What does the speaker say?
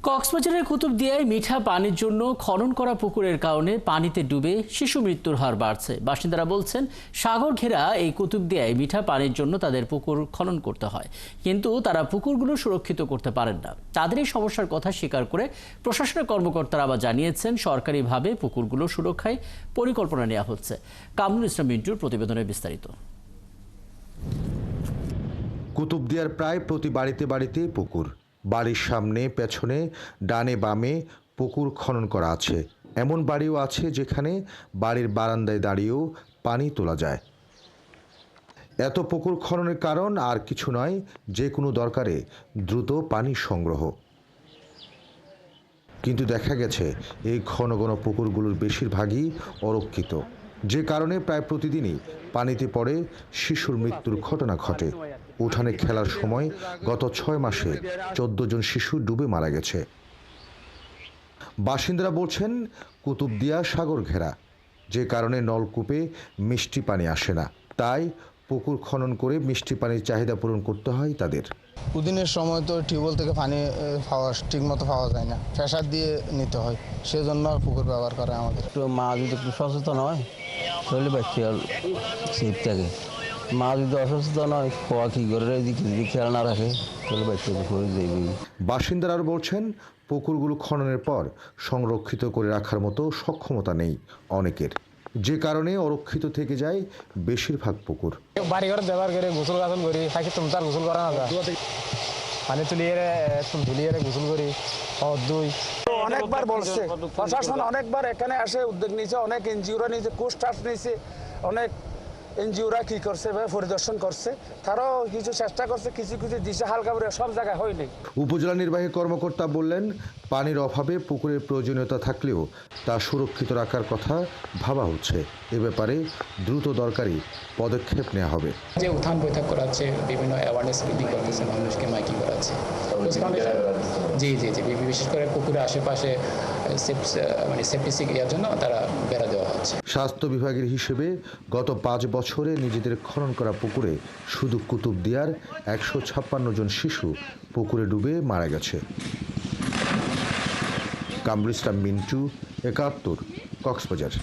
কক্সবাজারের কুতুবদিয়ায় মিঠা পানির জন্য খনন করা পুকুরের কারণে পানিতে ডুবে শিশু মৃত্যুর হার বাড়ছে। বাসিন্দারা বলছেন, সাগর ঘেরা এই কুতুবদিয়ায় মিঠা পানির জন্য তাদের পুকুর খনন করতে হয়, কিন্তু তারা পুকুরগুলো সুরক্ষিত করতে পারেন না। তাদের এই সমস্যার কথা স্বীকার করে প্রশাসনের কর্মকর্তারা আবার জানিয়েছেন, সরকারিভাবে পুকুরগুলো সুরক্ষায় পরিকল্পনা নেওয়া হচ্ছে। কামরুল ইসলাম মিন্টুর প্রতিবেদনে বিস্তারিত। কুতুবদিয়ার প্রায় প্রতি বাড়িতে বাড়িতে পুকুর। বাড়ির সামনে, পেছনে, ডানে বামে পুকুর খনন করা আছে। এমন বাড়িও আছে যেখানে বাড়ির বারান্দায় দাঁড়িয়েও পানি তোলা যায়। এত পুকুর খননের কারণ আর কিছু নয়, যে কোনো দরকারে দ্রুত পানি সংগ্রহ। কিন্তু দেখা গেছে এই ঘন ঘন পুকুরগুলোর বেশিরভাগই অরক্ষিত, যে কারণে প্রায় প্রতিদিনই পানিতে পড়ে শিশুর মৃত্যুর ঘটনা ঘটে। উঠানে খেলার সময় গত 6 মাসে 14 জন শিশু ডুবে মারা গেছে। বাসিন্দারা বলছেন, কুতুবদিয়া সাগর ঘেরা, যে কারণে নলকূপে মিষ্টি পানি আসে না। তাই পুকুর খনন করে মিষ্টি পানির চাহিদা পূরণ করতে হয় তাদের। পুদিনের সময় তো টিউবওয়েল থেকে পানি ঠিক মতো পাওয়া যায় না, প্রেসার দিয়ে নিতে হয়, সেজন্য পুকুর ব্যবহার করে আমাদের। একটু মা যদি একটু সচেতন হয় তাহলে বাচ্চা সেফ থাকে। মা যদি অসচেতন হয়, খোয়া কী করে এদিকে যদি খেয়াল না রাখে তাহলে বাচ্চা পড়ে যাবে। বাসিন্দারা আরও বলছেন, পুকুরগুলো খননের পর সংরক্ষিত করে রাখার মতো সক্ষমতা নেই অনেকের, যে কারণে অরক্ষিত থেকে যায় বেশিরভাগ পুকুর। বাড়ি ঘর ব্যবহার করে গোসল গাছল করি থাকি, তুমি তার গোসল করা না যায়, পানি তুলিয়ে ধুলিয়ে গোসল করি, দুই অনেকবার বলছে প্রশাসন, অনেকবার এখানে আসে উদ্যোগ নিয়েছে, অনেক এনজিওরা নিয়েছে, কোস্ট স্টাফ নিয়েছে, অনেক এনজিওরা কি করছে পরিদর্শন করছে, তারাও কিছু চেষ্টা করছে, কিছু কিছু দিশা হালকা করে, সব জায়গায় হয়নি। উপজেলা নির্বাহী কর্মকর্তা বললেন, পানির অভাবে পুকুরের প্রয়োজনীয়তা থাকলেও তা সুরক্ষিত রাখার কথা ভাবা হচ্ছে। এ ব্যাপারে দ্রুত দরকারি পদক্ষেপ নেওয়া হবে। যে উত্থান বৈঠক করাচ্ছে, বিভিন্ন অ্যাওয়ারনেস বৃদ্ধি করতেছে, মানুষকে মাইকিং করাচ্ছে। জি জি জি বিশেষ করে পুকুরের আশেপাশে সেপটিসিক এর জন্য তারা বেড়া দেওয়া হচ্ছে। স্বাস্থ্য বিভাগের হিসেবে গত 5 বছরে নিজেদের খনন করা পুকুরে শুধু কুতুবদিয়ার 156 জন শিশু পুকুরে ডুবে মারা গেছে। কামরুল ইসলাম মিন্টু, 71, কক্সবাজার।